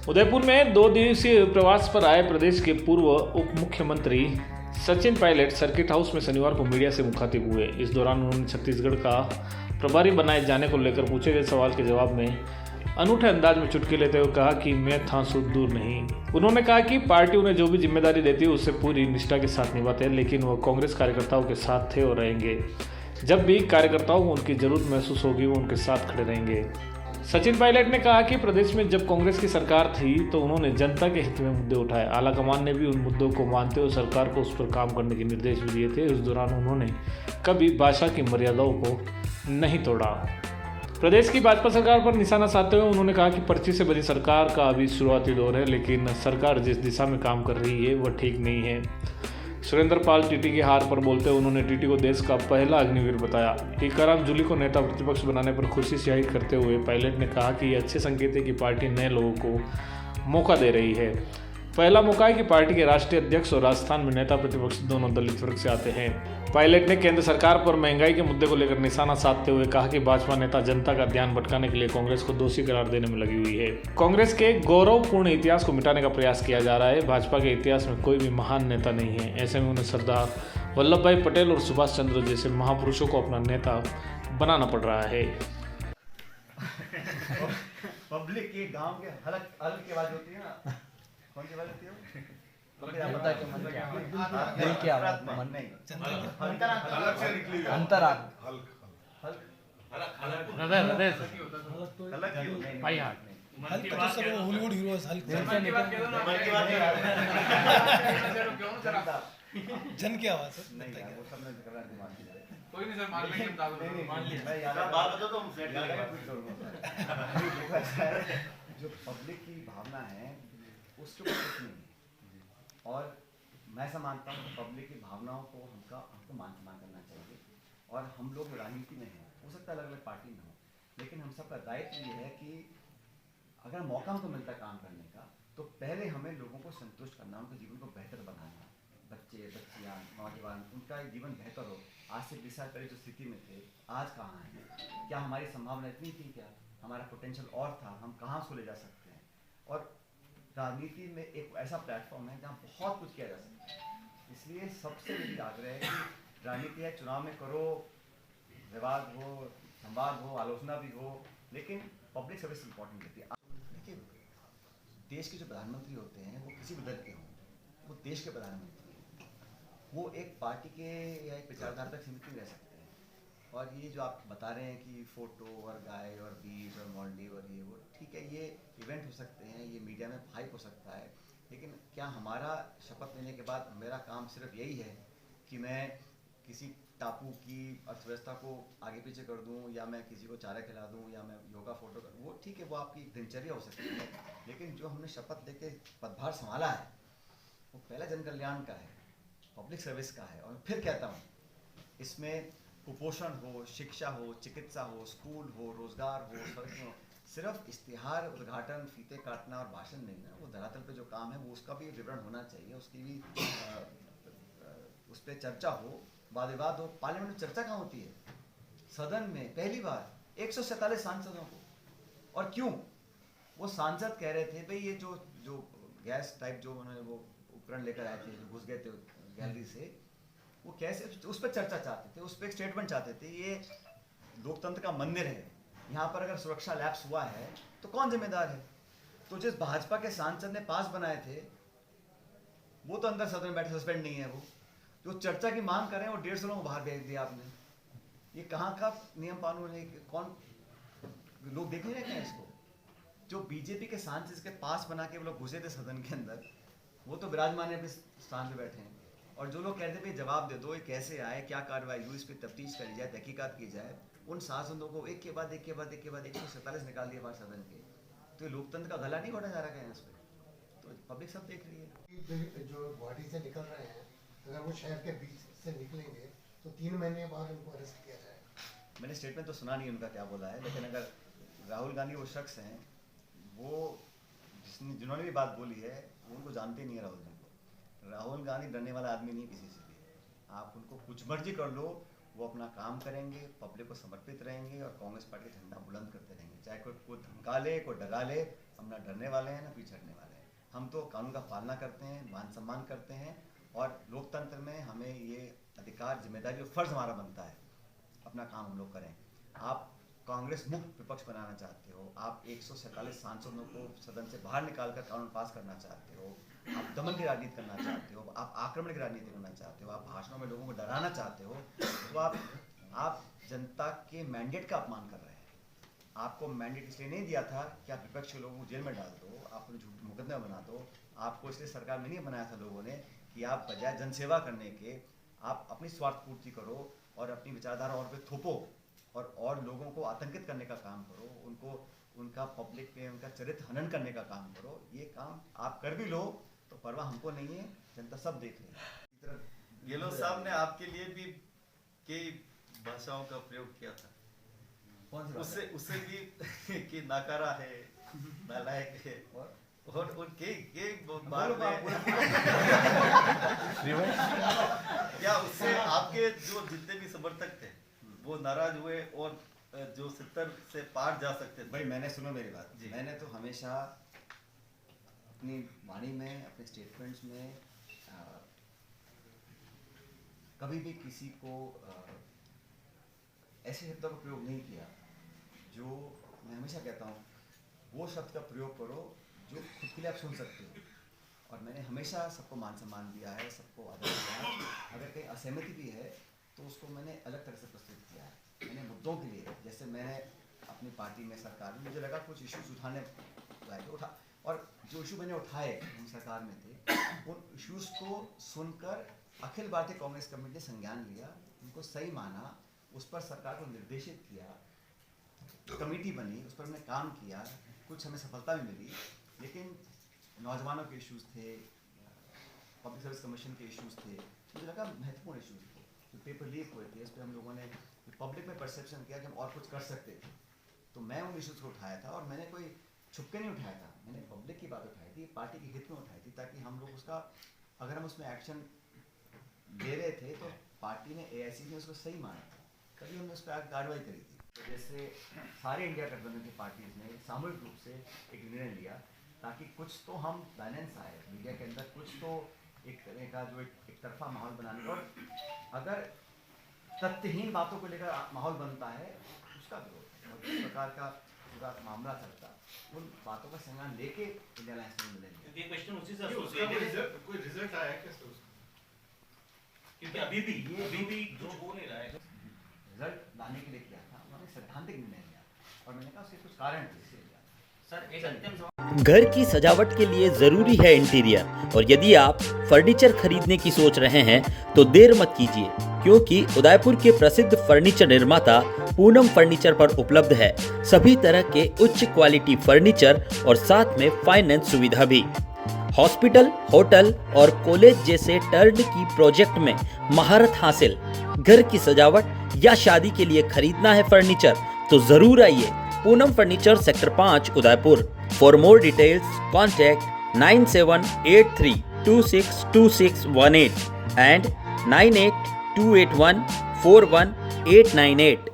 उदयपुर में 2 दिवसीय प्रवास पर आए प्रदेश के पूर्व उप मुख्यमंत्री सचिन पायलट सर्किट हाउस में शनिवार को मीडिया से मुखातिब हुए। इस दौरान उन्होंने छत्तीसगढ़ का प्रभारी बनाए जाने को लेकर पूछे गए सवाल के जवाब में अनूठे अंदाज में चुटकी लेते हुए कहा कि मैं था सुदूर नहीं। उन्होंने कहा कि पार्टी उन्हें जो भी जिम्मेदारी देती है उससे पूरी निष्ठा के साथ निभाते हैं, लेकिन वह कांग्रेस कार्यकर्ताओं के साथ थे और रहेंगे। जब भी कार्यकर्ताओं को उनकी जरूरत महसूस होगी वो उनके साथ खड़े रहेंगे। सचिन पायलट ने कहा कि प्रदेश में जब कांग्रेस की सरकार थी तो उन्होंने जनता के हित में मुद्दे उठाए। आलाकमान ने भी उन मुद्दों को मानते हुए सरकार को उस पर काम करने के निर्देश भी दिए थे। इस दौरान उन्होंने कभी भाषा की मर्यादाओं को नहीं तोड़ा। प्रदेश की भाजपा सरकार पर निशाना साधते हुए उन्होंने कहा कि पर्ची से बनी सरकार का अभी शुरुआती दौर है, लेकिन सरकार जिस दिशा में काम कर रही है वह ठीक नहीं है। सुरेंद्र पाल टीटी की हार पर बोलते हुए उन्होंने टीटी को देश का पहला अग्निवीर बताया। टीकाराम जूली को नेता प्रतिपक्ष बनाने पर खुशी जाहिर करते हुए पायलट ने कहा कि यह अच्छे संकेत है कि पार्टी नए लोगों को मौका दे रही है। पहला मौका है कि पार्टी के राष्ट्रीय अध्यक्ष और राजस्थान में नेता प्रतिपक्ष दोनों दलित वर्ग से आते हैं। पायलट ने केंद्र सरकार पर महंगाई के मुद्दे को लेकर निशाना साधते हुए कहा कि भाजपा नेता जनता का ध्यान भटकाने के लिए कांग्रेस को दोषी करार देने में लगी हुई है। कांग्रेस के गौरवपूर्ण इतिहास को मिटाने का प्रयास किया जा रहा है। भाजपा के इतिहास में कोई भी महान नेता नहीं है। ऐसे में उन्हें सरदार वल्लभ भाई पटेल और सुभाष चंद्र जैसे महापुरुषों को अपना नेता बनाना पड़ रहा है। पब्लिक के गांव के हल्क हल्क की आवाज होती है ना, कौन सी आवाज होती है? जनता के मन की दिल की आवाज, मन नहीं, अंतरात्मा, हृदय हृदय से भाई हार्ट हल्क तो सब हॉलीवुड हीरो है। हल्क जन की आवाज नहीं, वो सब में करना दिमाग की जाए। कोई नहीं सर, मान लेंगे हम दावे नहीं, मान लिए। मैं याद बात बता तो हम सेट करेंगे। जो पब्लिक की भावना है उसके ऊपर कुछ नहीं है। और मैं ऐसा मानता हूँ पब्लिक की भावनाओं को हमको मान करना चाहिए। और हम लोग राजनीति में हैं, हो सकता है अलग अलग पार्टी में हो, लेकिन हम सबका दायित्व ये है कि अगर मौका हमको मिलता है काम करने का तो पहले हमें लोगों को संतुष्ट करना, उनके जीवन को बेहतर बनाना। बच्चे बच्चियाँ नौजवान उनका जीवन बेहतर हो। आज से 20 साल पहले जो स्थिति में थे आज कहाँ हैं? क्या हमारी संभावना इतनी थी? क्या हमारा पोटेंशियल और था? हम कहाँ उसको ले जा सकते हैं? और राजनीति में एक ऐसा प्लेटफॉर्म है जहाँ बहुत कुछ किया जा सकता है। इसलिए सबसे मेरी आग्रह है कि राजनीति है, चुनाव में करो, विवाद हो, संवाद हो, आलोचना भी हो, लेकिन पब्लिक सर्विस इंपॉर्टेंट रहती है। देखिए, देश के जो प्रधानमंत्री होते हैं वो किसी भी दल के हों, वो देश के प्रधानमंत्री हैं। वो एक पार्टी के या एक विचारधारा तक सीमित नहीं रह सकते हैं। और ये जो आप बता रहे हैं कि फ़ोटो और गाय और बीच और मॉलडीव और ये वो, ठीक है, ये इवेंट हो सकते हैं, ये मीडिया में हाइप हो सकता है, लेकिन क्या हमारा शपथ लेने के बाद मेरा काम सिर्फ यही है कि मैं किसी टापू की अर्थव्यवस्था को आगे पीछे कर दूं, या मैं किसी को चारा खिला दूं, या मैं योगा फोटो कर, वो ठीक है, वो आपकी दिनचर्या हो सकती है, लेकिन जो हमने शपथ लेके पदभार संभाला है वो पहला जन कल्याण का है, पब्लिक सर्विस का है। और फिर कहता हूँ, इसमें कुपोषण हो, शिक्षा हो, चिकित्सा हो, स्कूल हो, रोजगार हो, सड़क हो, सिर्फ इश्तिहार, उद्घाटन, फीते काटना और भाषण नहीं ना, वो धरातल पे जो काम है वो उसका भी विवरण होना चाहिए, उसकी भी उस पर चर्चा हो, वाद विवाद हो। पार्लियामेंट में चर्चा कहाँ होती है? सदन में पहली बार 147 सांसदों को। और क्यों? वो सांसद कह रहे थे भाई ये जो गैस टाइप जो उन्होंने वो उपकरण लेकर आए थे, जो घुस गए थे गैलरी से, वो कैसे उस पर चर्चा चाहते थे, उस पर एक स्टेटमेंट चाहते थे। ये लोकतंत्र का मंदिर है, यहाँ पर अगर सुरक्षा लैप्स हुआ है तो कौन जिम्मेदार है? तो जिस भाजपा के सांसद ने पास बनाए थे वो तो अंदर सदन में बैठे, सस्पेंड नहीं है। वो जो चर्चा की मांग कर रहे हैं वो 150 लोगों को बाहर भेज दिया आपने। ये कहाँ का नियम कानून है? कौन लोग देख नहीं रहे हैं इसको? जो बीजेपी के सांसद के पास बना के वो लोग घुसे थे सदन के अंदर, वो तो विराजमान अपने स्थान पे बैठे हैं। और जो लोग कहते थे जवाब दे दो, ये कैसे आए, क्या कार्रवाई हुई, इस पर तफ्तीश करी जाए, तहकीकात की जाए, उन सांसदों को एक के बाद 147 निकाल दिया बाहर सदन के। तो ये लोकतंत्र का गला नहीं घोटा जा रहा है इस पर? तो पब्लिक सब देख रही है। जो गुवाहाटी से निकल रहे हैं, अगर वो शहर के बीच से निकलेंगे तो 3 महीने बाद उनको अरेस्ट किया जाएगा। मैंने स्टेटमेंट तो सुना नहीं उनका क्या बोला है, लेकिन अगर राहुल गांधी वो शख्स हैं, वो जिन्होंने भी बात बोली है वो उनको जानते नहीं है। राहुल गांधी डरने वाला आदमी नहीं किसी से भी। आप उनको कुछ मर्जी कर लो, वो अपना काम करेंगे, पब्लिक को समर्पित रहेंगे और कांग्रेस पार्टी का झंडा बुलंद करते रहेंगे, चाहे कोई धमका ले, कोई डरा ले। हम ना डरने वाले हैं ना पिछड़ने वाले हैं। हम तो कानून का पालना करते हैं, मान सम्मान करते हैं, और लोकतंत्र में हमें ये अधिकार, जिम्मेदारी और फर्ज हमारा बनता है अपना काम हम लोग करें। आप कांग्रेस मुक्त विपक्ष बनाना चाहते हो, आप 147 सांसदों को सदन से बाहर निकालकर कानून पास करना चाहते हो, आप दमन की राजनीति करना चाहते हो, आप आक्रमण की राजनीति करना चाहते हो, आप भाषणों में लोगों को डराना चाहते हो, तो आप जनता के मैंडेट का अपमान कर रहे हैं। आपको मैंडेट इसलिए नहीं दिया था कि आप विपक्ष के लोगों को जेल में डाल दो, आप उन्हें झूठ मुकदमे बना दो। आपको इसलिए सरकार में नहीं बनाया था लोगों ने कि आप बजाय जनसेवा करने के आप अपनी स्वार्थ पूर्ति करो और अपनी विचारधारा और पे थोपो और लोगों को आतंकित करने का काम करो, उनका पब्लिक में उनका चरित्र हनन करने का काम करो। ये काम आप कर भी लो तो परवाह हमको नहीं है, जनता सब देख रही है। गेहलोत साहब ने आपके लिए भी कई भाषाओं का प्रयोग किया था, कौन सी उससे भी कि नाकारा है, नालायक है, और उनके बार में क्या उससे आपके जो जितने भी समर्थक थे वो नाराज हुए और जो 70 से पार जा सकते थे? भाई मैंने, सुनो मेरी बात, मैंने तो हमेशा अपनी वाणी में, अपने स्टेटमेंट्स में कभी भी किसी को ऐसे शब्दों का प्रयोग नहीं किया। जो मैं हमेशा कहता हूँ, वो शब्द का प्रयोग करो जो खुद के लिए आप सुन सकते हो। और मैंने हमेशा सबको मान सम्मान दिया है, सबको आदर दिया है। अगर कहीं असहमति भी है तो उसको मैंने अलग तरह से प्रस्तुत किया है। मैंने मुद्दों के लिए, जैसे मैंने अपनी पार्टी में, सरकार में, मुझे लगा कुछ इश्यूज उठाने उठा, और जो इशू मैंने उठाए, हम सरकार में थे, उन इश्यूज को सुनकर अखिल भारतीय कांग्रेस कमेटी ने संज्ञान लिया, उनको सही माना, उस पर सरकार को निर्देशित किया, कमेटी बनी, उस पर हमने काम किया, कुछ हमें सफलता भी मिली। लेकिन नौजवानों के इश्यूज थे, पब्लिक सर्विस कमीशन के इश्यूज थे, मुझे लगा महत्वपूर्ण इश्यूज थे, जो पेपर लीक हुए थे, इस पर हम लोगों ने पब्लिक में परसेप्शन किया कि हम और कुछ कर सकते थे। तो मैं उन इश्यूज को उठाया था, और मैंने कोई छुपके नहीं उठाया था, मैंने पब्लिक की बात उठाई थी, पार्टी के हित में उठाई थी, ताकि हम लोग उसका, अगर हम उसमें एक्शन ले रहे थे तो पार्टी ने, AIC ने उसको सही माना था, तभी हमने उस पर कार्रवाई करी थी। तो जैसे सारे इंडिया गठबंधन की पार्टीज ने सामूहिक रूप से एक निर्णय लिया, ताकि कुछ तो हम बैलेंस आए मीडिया के अंदर, कुछ तो एक तरह का जो एक तरफा माहौल बनाने, और अगर तथ्यहीन बातों को लेकर माहौल बनता है उसका विरोध, और इस प्रकार का पूरा मामला चलता, उन बातों का संज्ञान लेके इंडिया अलायंस में मिलेंगे। ये क्वेश्चन उसी से एसोसिएटेड, कोई रिजल्ट आया क्या सर उसका? क्योंकि अभी भी जो हो नहीं रहा है, रिजल्ट लाने के लिए किया था, उन्होंने सैद्धांतिक निर्णय लिया, और मैंने कहा उसके कुछ कारण थे। सर एक अंतिम सवाल, घर की सजावट के लिए ज़रूरी है इंटीरियर, और यदि आप फर्नीचर खरीदने की सोच रहे हैं तो देर मत कीजिए, क्योंकि उदयपुर के प्रसिद्ध फर्नीचर निर्माता पूनम फर्नीचर पर उपलब्ध है सभी तरह के उच्च क्वालिटी फर्नीचर, और साथ में फाइनेंस सुविधा भी। हॉस्पिटल, होटल और कॉलेज जैसे टर्नकी प्रोजेक्ट में महारत हासिल। घर की सजावट या शादी के लिए खरीदना है फर्नीचर तो ज़रूर आइए Poonam furniture, sector 5, Udaipur. For more details contact 9783262618 and 9828141898।